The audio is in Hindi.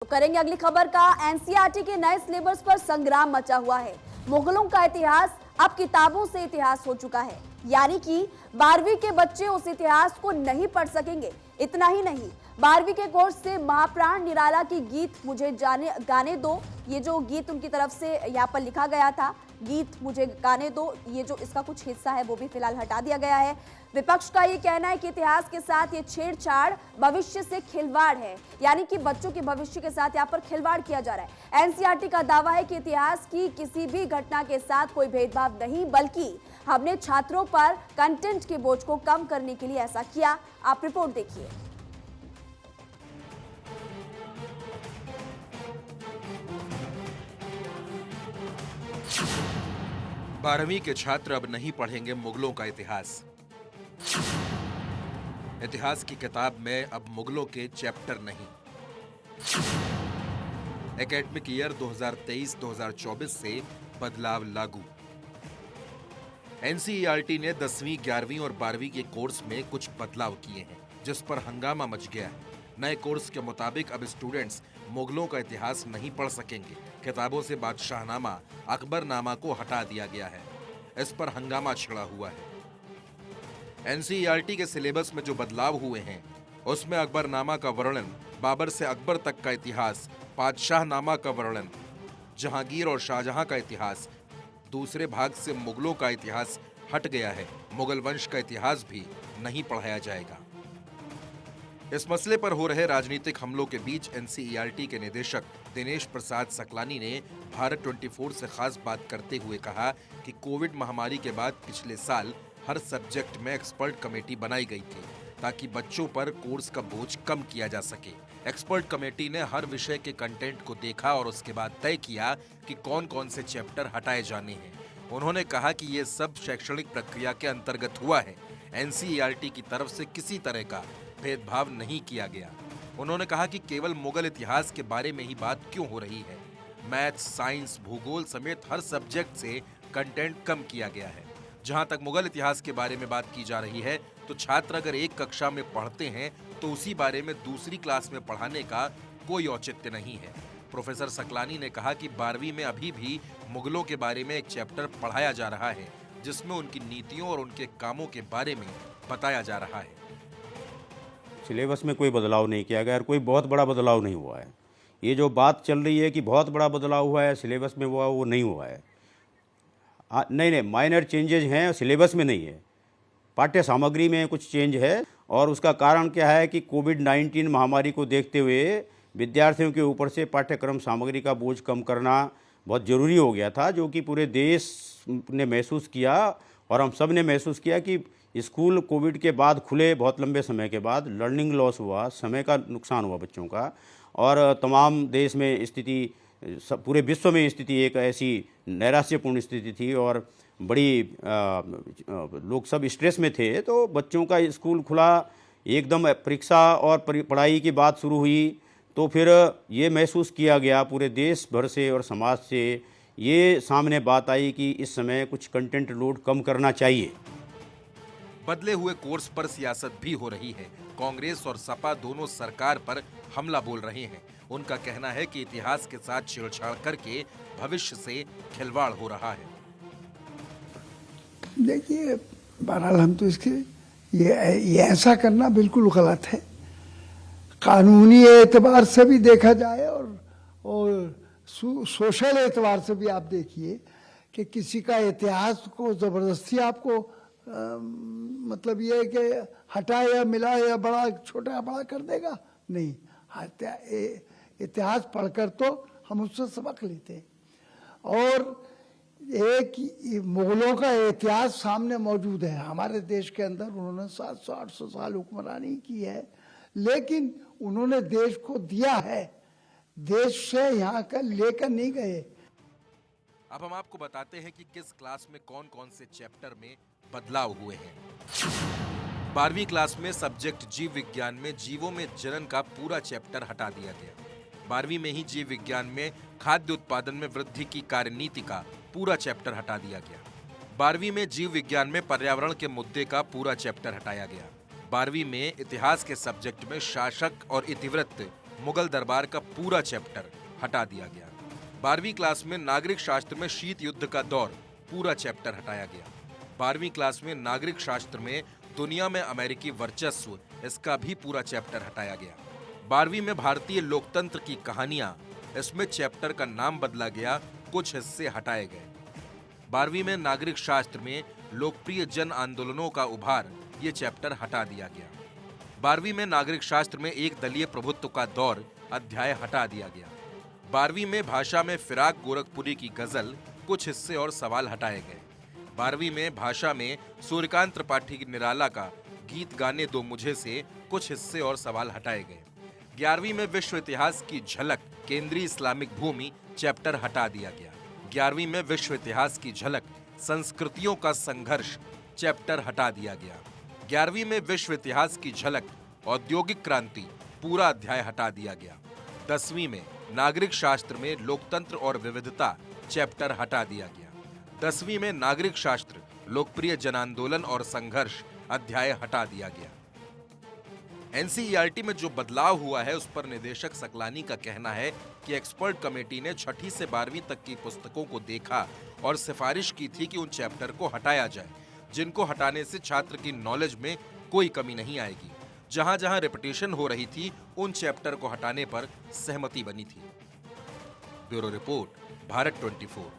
तो करेंगे अगली खबर का। एनसीईआरटी के नए सिलेबस पर संग्राम मचा हुआ है। मुगलों का इतिहास अब किताबों से इतिहास हो चुका है, यानी कि 12वीं के बच्चे उस इतिहास को नहीं पढ़ सकेंगे। इतना ही नहीं, 12वीं के कोर्स से महाप्राण निराला की गीत मुझे गाने दो, ये जो गीत उनकी तरफ से यहाँ पर लिखा गया था, गीत मुझे गाने दो, ये जो इसका कुछ हिस्सा है वो भी फिलहाल हटा दिया गया है। विपक्ष का ये कहना है कि इतिहास के साथ ये छेड़छाड़ भविष्य से खिलवाड़ है, यानी कि बच्चों के भविष्य के साथ यहाँ पर खिलवाड़ किया जा रहा है। एनसीईआरटी का दावा है कि इतिहास की किसी भी घटना के साथ कोई भेदभाव नहीं, बल्कि हमने छात्रों पर कंटेंट के बोझ को कम करने के लिए ऐसा किया। आप रिपोर्ट देखिए। 12वीं के छात्र अब नहीं पढ़ेंगे मुगलों का इतिहास। इतिहास की किताब में अब मुगलों के चैप्टर नहीं। एकेडमिक ईयर 2023-2024 से बदलाव लागू। एनसीईआरटी ने 10वीं, 11वीं और 12वीं के कोर्स में कुछ बदलाव किए हैं, जिस पर हंगामा मच गया है। नए कोर्स के मुताबिक अब स्टूडेंट्स मुगलों का इतिहास नहीं पढ़ सकेंगे। किताबों से बादशाहनामा, अकबरनामा को हटा दिया गया है। इस पर हंगामा छिड़ा हुआ है। एनसीईआरटी के सिलेबस में जो बदलाव हुए हैं, उसमें अकबरनामा का वर्णन, बाबर से अकबर तक का इतिहास, बादशाहनामा का वर्णन, जहांगीर और शाहजहां का इतिहास, दूसरे भाग से मुगलों का इतिहास हट गया है। मुगल वंश का इतिहास भी नहीं पढ़ाया जाएगा। इस मसले पर हो रहे राजनीतिक हमलों के बीच एनसीईआरटी के निदेशक दिनेश प्रसाद सकलानी ने भारत 24 से खास बात करते हुए कहा कि कोविड महामारी के बाद पिछले साल हर सब्जेक्ट में एक्सपर्ट कमेटी बनाई गई थी, ताकि बच्चों पर कोर्स का बोझ कम किया जा सके। एक्सपर्ट कमेटी ने हर विषय के कंटेंट को देखा और उसके बाद तय किया कि कौन कौन से चैप्टर हटाए जाने हैं। उन्होंने कहा कि ये सब शैक्षणिक प्रक्रिया के अंतर्गत हुआ है। एनसीईआरटी की तरफ से किसी तरह का भेदभाव नहीं किया गया। उन्होंने कहा कि केवल मुगल इतिहास के बारे में ही बात क्यों हो रही है। मैथ्स, साइंस, भूगोल समेत हर सब्जेक्ट से कंटेंट कम किया गया है। जहां तक मुगल इतिहास के बारे में बात की जा रही है, तो छात्र अगर एक कक्षा में पढ़ते हैं तो उसी बारे में दूसरी क्लास में पढ़ाने का कोई औचित्य नहीं है। प्रोफेसर सकलानी ने कहा कि 12वीं में अभी भी मुगलों के बारे में एक चैप्टर पढ़ाया जा रहा है, जिसमें उनकी नीतियों और उनके कामों के बारे में बताया जा रहा है। सिलेबस में कोई बदलाव नहीं किया गया और कोई बहुत बड़ा बदलाव नहीं हुआ है। ये जो बात चल रही है कि बहुत बड़ा बदलाव हुआ है सिलेबस में, वो नहीं हुआ है। नहीं, माइनर चेंजेज हैं, सिलेबस में नहीं है। पाठ्य सामग्री में कुछ चेंज है और उसका कारण क्या है कि कोविड-19 महामारी को देखते हुए विद्यार्थियों के ऊपर से पाठ्यक्रम सामग्री का बोझ कम करना बहुत ज़रूरी हो गया था, जो कि पूरे देश ने महसूस किया और हम सब ने महसूस किया कि स्कूल कोविड के बाद खुले, बहुत लंबे समय के बाद लर्निंग लॉस हुआ, समय का नुकसान हुआ बच्चों का, और तमाम देश में स्थिति, पूरे विश्व में स्थिति एक ऐसी नैराश्यपूर्ण स्थिति थी और बड़ी लोग सब स्ट्रेस में थे। तो बच्चों का स्कूल खुला, एकदम परीक्षा और पढ़ाई की बात शुरू हुई, तो फिर ये महसूस किया गया पूरे देश भर से और समाज से, ये सामने बात आई कि इस समय कुछ कंटेंट लोड कम करना चाहिए। बदले हुए कोर्स पर सियासत भी हो रही है। कांग्रेस और सपा दोनों सरकार पर हमला बोल रहे हैं। उनका कहना है कि इतिहास के साथ छेड़छाड़ करके भविष्य से खिलवाड़ हो रहा है। देखिए, बहरहाल हम तो इसके ये ऐसा करना बिल्कुल गलत है। कानूनी एतबार से भी देखा जाए और सोशल एतबार से भी आप देखिए कि किसी का इतिहास को जबरदस्ती आपको मतलब ये कि हटा या मिला या बड़ा छोटा बड़ा कर देगा, नहीं। इतिहास पढ़कर तो हम उससे सबक लेते हैं। और एक मुगलों का इतिहास सामने मौजूद है हमारे देश के अंदर। उन्होंने 700-800 साल हुक्मरानी की है, लेकिन उन्होंने देश को दिया है, देश से यहाँ का लेकर नहीं गए। अब हम आपको बताते हैं कि किस क्लास में कौन कौन से चैप्टर में बदलाव हुए हैं। 12वीं क्लास में सब्जेक्ट जीव विज्ञान में जीवों में जनन का पूरा चैप्टर हटा दिया गया। 12वीं में ही जीव विज्ञान में खाद्य उत्पादन में वृद्धि की कार्यनीति का पूरा चैप्टर हटा दिया गया। 12वीं में जीव विज्ञान में पर्यावरण के मुद्दे का पूरा चैप्टर हटाया गया। 12वीं में इतिहास के सब्जेक्ट में शासक और इतिवृत्त मुगल दरबार का पूरा चैप्टर हटा दिया गया। 12वीं क्लास में नागरिक शास्त्र में शीत युद्ध का दौर पूरा चैप्टर हटाया गया। 12वीं क्लास में नागरिक शास्त्र में दुनिया में अमेरिकी वर्चस्व, इसका भी पूरा चैप्टर हटाया गया। 12वीं में भारतीय लोकतंत्र की कहानियां, इसमें चैप्टर का नाम बदला गया, कुछ हिस्से हटाए गए। 12वीं में नागरिक शास्त्र में लोकप्रिय जन आंदोलनों का उभार, ये चैप्टर हटा दिया गया। 12वीं में नागरिक शास्त्र में एक दलीय प्रभुत्व का दौर अध्याय हटा दिया गया। 12वीं में भाषा में फिराक गोरखपुरी की गजल, कुछ हिस्से और सवाल हटाए गए। 12वीं में भाषा में सूर्यकांत त्रिपाठी की निराला का गीत गाने दो मुझे से कुछ हिस्से और सवाल हटाए गए। 11वीं में विश्व इतिहास की झलक, केंद्रीय इस्लामिक भूमि चैप्टर हटा दिया गया। 11वीं में विश्व इतिहास की झलक, संस्कृतियों का संघर्ष चैप्टर हटा दिया गया। 11वीं में विश्व इतिहास की झलक, औद्योगिक क्रांति पूरा अध्याय हटा दिया गया। 10वीं में नागरिक शास्त्र में लोकतंत्र और विविधता चैप्टर हटा दिया गया। 10वीं में नागरिक शास्त्र, लोकप्रिय जन आंदोलन और संघर्ष अध्याय हटा दिया गया। एनसीईआरटी में जो बदलाव हुआ है उस पर निदेशक सकलानी का कहना है कि एक्सपर्ट कमेटी ने 6ठी से 12वीं तक की पुस्तकों को देखा और सिफारिश की थी कि उन चैप्टर को हटाया जाए, जिनको हटाने से छात्र की नॉलेज में कोई कमी नहीं आएगी। जहां जहां रिपीटेशन हो रही थी, उन चैप्टर को हटाने पर सहमति बनी थी। Bureau report, Bharat 24।